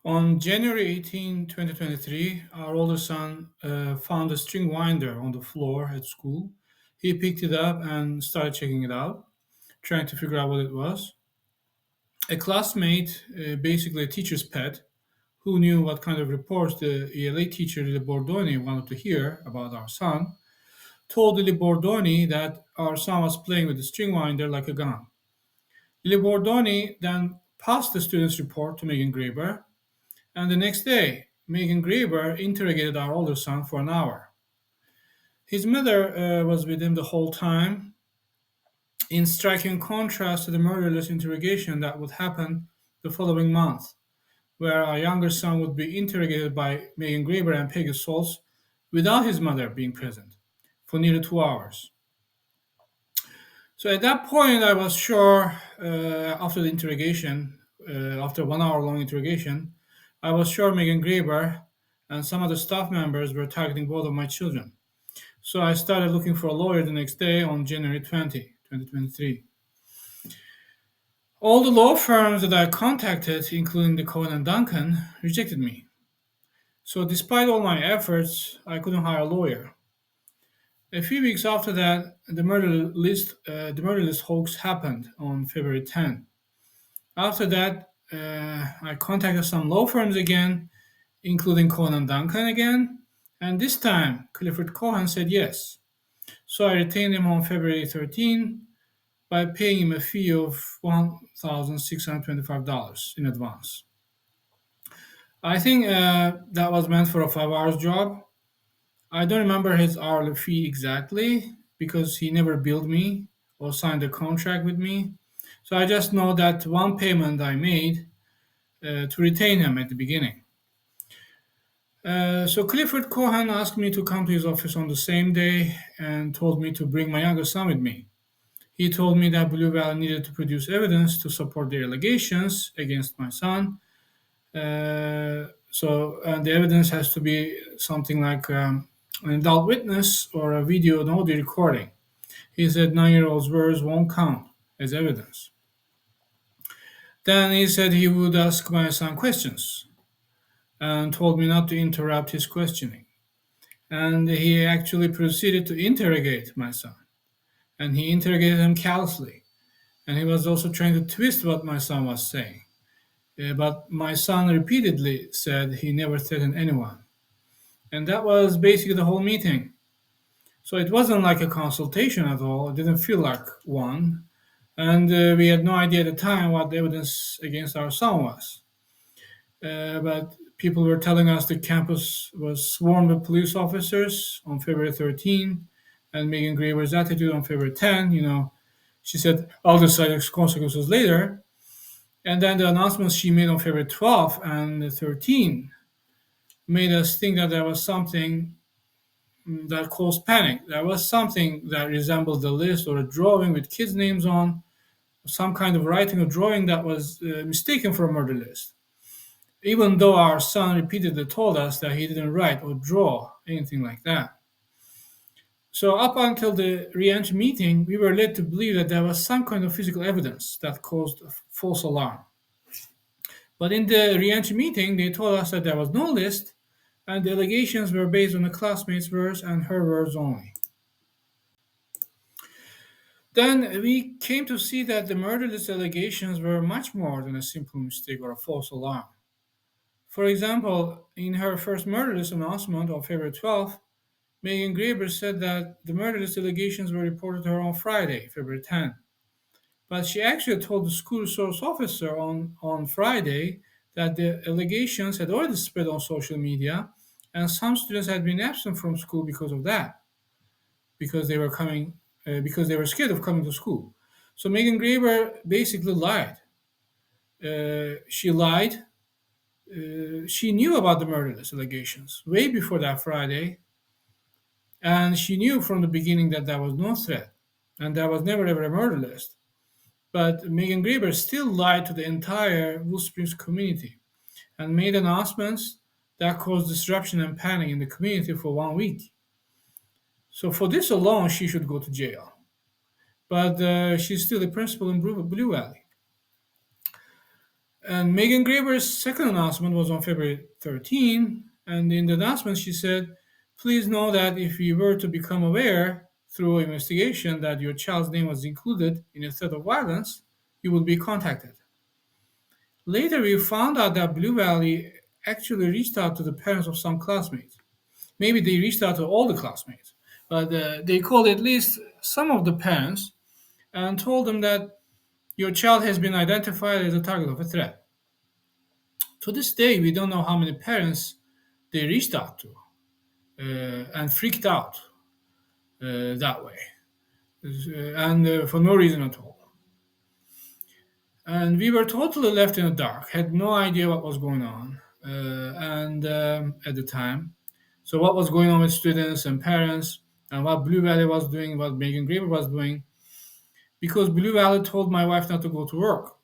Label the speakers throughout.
Speaker 1: On January 18, 2023, our older son found a string winder on the floor at school. He picked it up and started checking it out, trying to figure out what it was. A classmate, basically a teacher's pet, who knew what kind of reports the ELA teacher Lili Bordoni wanted to hear about our son, told Lili Bordoni that our son was playing with the string winder like a gun. Lili Bordoni then passed the student's report to Megan Graber, and the next day, Megan Graber interrogated our older son for an hour. His mother was with him the whole time, in striking contrast to the murderless interrogation that would happen the following month, where our younger son would be interrogated by Megan Graber and Peggy Salz without his mother being present for nearly 2 hours. So at that point, I was sure, after the interrogation, after 1 hour long interrogation, I was sure Megan Graber and some other staff members were targeting both of my children. So I started looking for a lawyer the next day on January 20, 2023. All the law firms that I contacted, including the Cohen and Duncan, rejected me. So despite all my efforts, I couldn't hire a lawyer. A few weeks after that, the murder list hoax happened on February 10th. After that, I contacted some law firms again, including Cohen and Duncan again, and this time Clifford Cohen said yes. So I retained him on February 13 by paying him a fee of $1,625 in advance. I think that was meant for a 5 hours job. I don't remember his hourly fee exactly because he never billed me or signed a contract with me. So I just know that one payment I made to retain him at the beginning. So Clifford Cohen asked me to come to his office on the same day and told me to bring my younger son with me. He told me that Blue Valley needed to produce evidence to support their allegations against my son. So the evidence has to be something like an adult witness or a video and audio recording. He said 9-year-old's words won't count as evidence. Then he said he would ask my son questions and told me not to interrupt his questioning. And he actually proceeded to interrogate my son. And he interrogated him callously. And he was also trying to twist what my son was saying. But my son repeatedly said he never threatened anyone. And that was basically the whole meeting. So it wasn't like a consultation at all. It didn't feel like one. And we had no idea at the time what the evidence against our son was. But people were telling us the campus was swarmed with police officers on February 13, and Megan Graber's attitude on February 10. She said, I'll decide the consequences later. And then the announcements she made on February 12 and 13 made us think that there was something that caused panic. There was something that resembled a list or a drawing with kids' names on, some kind of writing or drawing that was mistaken for a murder list, even though our son repeatedly told us that he didn't write or draw anything like that. So up until the re-entry meeting, we were led to believe that there was some kind of physical evidence that caused a false alarm. But in the re-entry meeting, they told us that there was no list, and the allegations were based on the classmate's words and her words only. Then we came to see that the murder list allegations were much more than a simple mistake or a false alarm. For example, in her first murder list announcement on February 12th, Megan Graber said that the murder list allegations were reported to her on Friday, February 10th. But she actually told the school resource officer on Friday that the allegations had already spread on social media and some students had been absent from school because of that, because they were scared of coming to school. So Megan Graber basically lied. She lied. She knew about the murder list allegations way before that Friday, and she knew from the beginning that there was no threat and there was never ever a murder list. But Megan Graber still lied to the entire Wolf Springs community and made announcements that caused disruption and panic in the community for 1 week. So for this alone, she should go to jail. But she's still a principal in Blue Valley. And Megan Graber's second announcement was on February 13, and in the announcement she said, "Please know that if you were to become aware through investigation that your child's name was included in a threat of violence, you will be contacted." Later, we found out that Blue Valley actually reached out to the parents of some classmates. Maybe they reached out to all the classmates, but they called at least some of the parents and told them that your child has been identified as a target of a threat. To this day, we don't know how many parents they reached out to and freaked out that way, and for no reason at all. And we were totally left in the dark, had no idea what was going on, and at the time. So, what was going on with students and parents, and what Blue Valley was doing, what Megan Graber was doing, because Blue Valley told my wife not to go to work.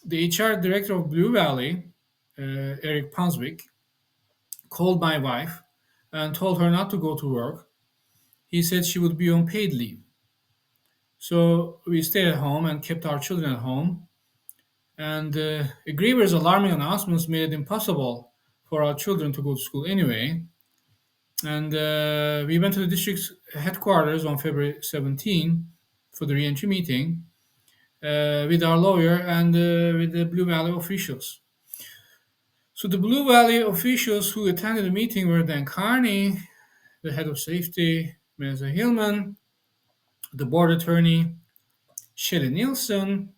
Speaker 1: The HR director of Blue Valley, Eric Panswick, called my wife and told her not to go to work. He said she would be on paid leave. So we stayed at home and kept our children at home. And Grieber's alarming announcements made it impossible for our children to go to school anyway. And we went to the district's headquarters on February 17 for the reentry meeting with our lawyer and with the Blue Valley officials. So the Blue Valley officials who attended the meeting were Dan Carney, the head of safety, Melissa Hillman, the board attorney, Shelley Nielsen,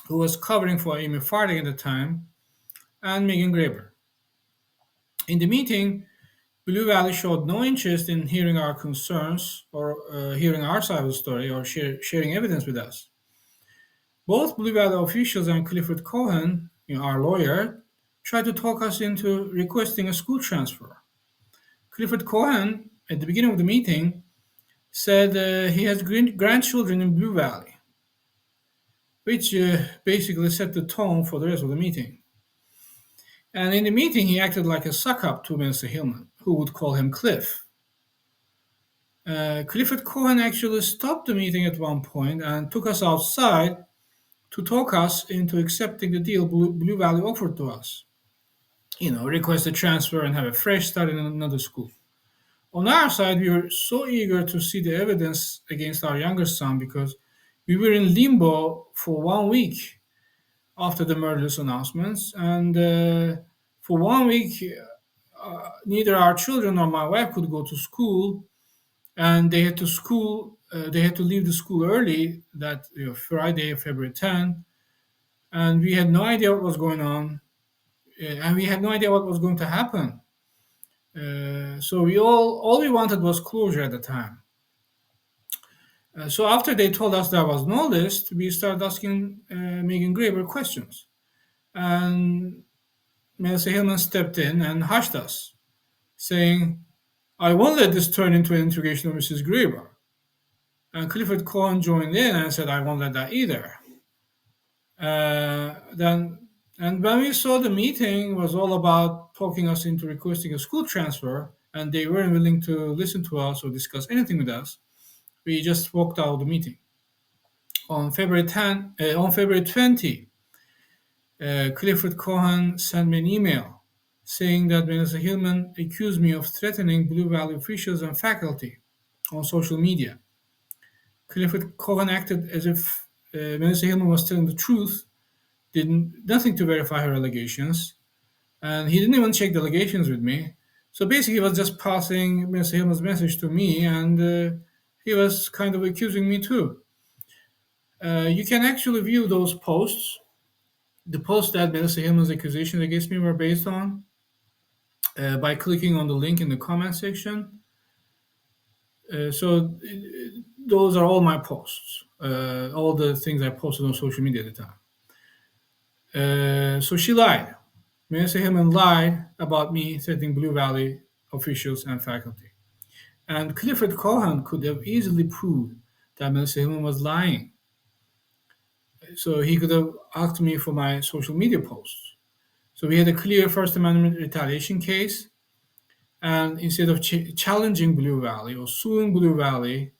Speaker 1: who was covering for Amy Farthing at the time, and Megan Graber. In the meeting, Blue Valley showed no interest in hearing our concerns or hearing our side of the story or sharing evidence with us. Both Blue Valley officials and Clifford Cohen, our lawyer, tried to talk us into requesting a school transfer. Clifford Cohen, at the beginning of the meeting, said he has grandchildren in Blue Valley, which basically set the tone for the rest of the meeting. And in the meeting, he acted like a suck up to Mr. Hillman, who would call him Cliff. Clifford Cohen actually stopped the meeting at one point and took us outside to talk us into accepting the deal Blue Valley offered to us. Request a transfer and have a fresh start in another school. On our side, we were so eager to see the evidence against our younger son because we were in limbo for 1 week after the murderous announcements. And for 1 week, neither our children nor my wife could go to school, and they had to school. They had to leave the school early that Friday, February 10th, and we had no idea what was going on, and we had no idea what was going to happen. So we all we wanted was closure at the time. So after they told us there was no list, we started asking Megan Graber questions, and Melissa Hillman stepped in and hushed us, saying, "I won't let this turn into an interrogation of Mrs. Graber." And Clifford Cohen joined in and said, "I won't let that either." Then, and when we saw the meeting was all about talking us into requesting a school transfer, and they weren't willing to listen to us or discuss anything with us, we just walked out of the meeting. On February 20, Clifford Cohen sent me an email saying that Vanessa Hillman accused me of threatening Blue Valley officials and faculty on social media. Clifford Cohen acted as if Vanessa Hillman was telling the truth, did nothing to verify her allegations, and he didn't even check the allegations with me. So basically, he was just passing Vanessa Hillman's message to me, and he was kind of accusing me too. You can actually view those posts, the posts that Vanessa Hillman's accusations against me were based on, by clicking on the link in the comment section. So those are all my posts, all the things I posted on social media at the time. So she lied. Vanessa Hillman lied about me threatening Blue Valley officials and faculty. And Clifford Cohen could have easily proved that Vanessa Hillman was lying. So he could have asked me for my social media posts. So we had a clear First Amendment retaliation case. And instead of challenging Blue Valley or suing Blue Valley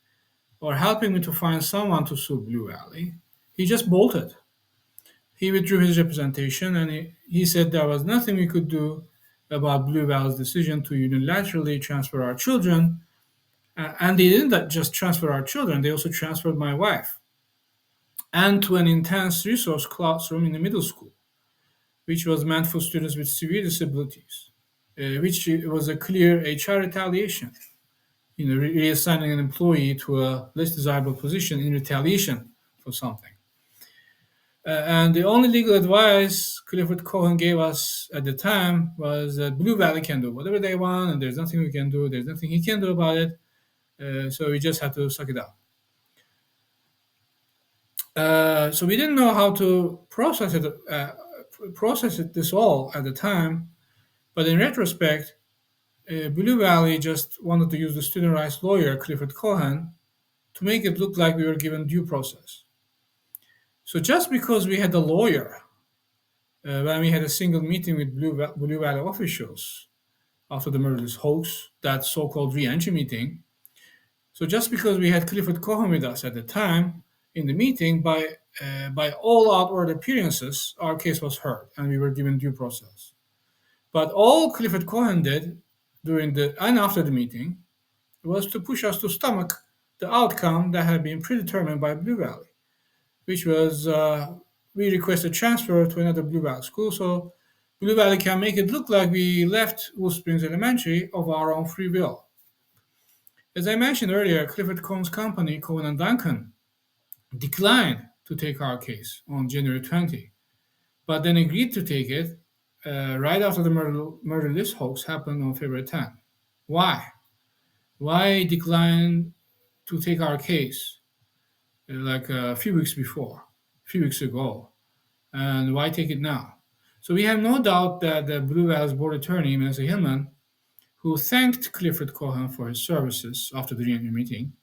Speaker 1: or helping me to find someone to sue Blue Valley, he just bolted. He withdrew his representation and he said there was nothing we could do about Blue Valley's decision to unilaterally transfer our children. And they didn't just transfer our children, they also transferred my wife and to an intense resource classroom in the middle school, which was meant for students with severe disabilities, which was a clear HR retaliation. Reassigning an employee to a less desirable position in retaliation for something. And the only legal advice Clifford Cohen gave us at the time was that Blue Valley can do whatever they want, and there's nothing we can do. There's nothing he can do about it. So we just have to suck it up. So we didn't know how to process it this all at the time. But in retrospect, Blue Valley just wanted to use the student rights lawyer Clifford Cohen to make it look like we were given due process. So just because we had a lawyer when we had a single meeting with Blue Valley officials after the murderous hoax, that so-called re-entry meeting. So just because we had Clifford Cohen with us at the time in the meeting, by all outward appearances, our case was heard and we were given due process. But all Clifford Cohen did during and after the meeting was to push us to stomach the outcome that had been predetermined by Blue Valley, which was we requested transfer to another Blue Valley school so Blue Valley can make it look like we left Wolf Springs Elementary of our own free will. As I mentioned earlier, Clifford Cohen's company, Cohen and Duncan, declined to take our case on January 20, but then agreed to take it right after the murder list hoax happened on February 10. Why? Why decline to take our case like a few weeks before, a few weeks ago, and why take it now? So we have no doubt that the Blue Valley's board attorney, Melissa Hillman, who thanked Clifford Cohen for his services after the reunion meeting,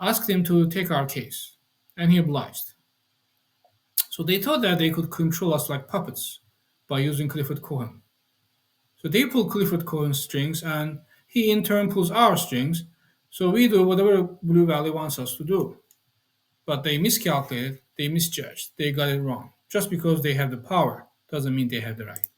Speaker 1: asked him to take our case, and he obliged. So they thought that they could control us like puppets by using Clifford Cohen. So they pull Clifford Cohen's strings, and he in turn pulls our strings, so we do whatever Blue Valley wants us to do. But they miscalculated, they misjudged, they got it wrong. Just because they have the power doesn't mean they have the right.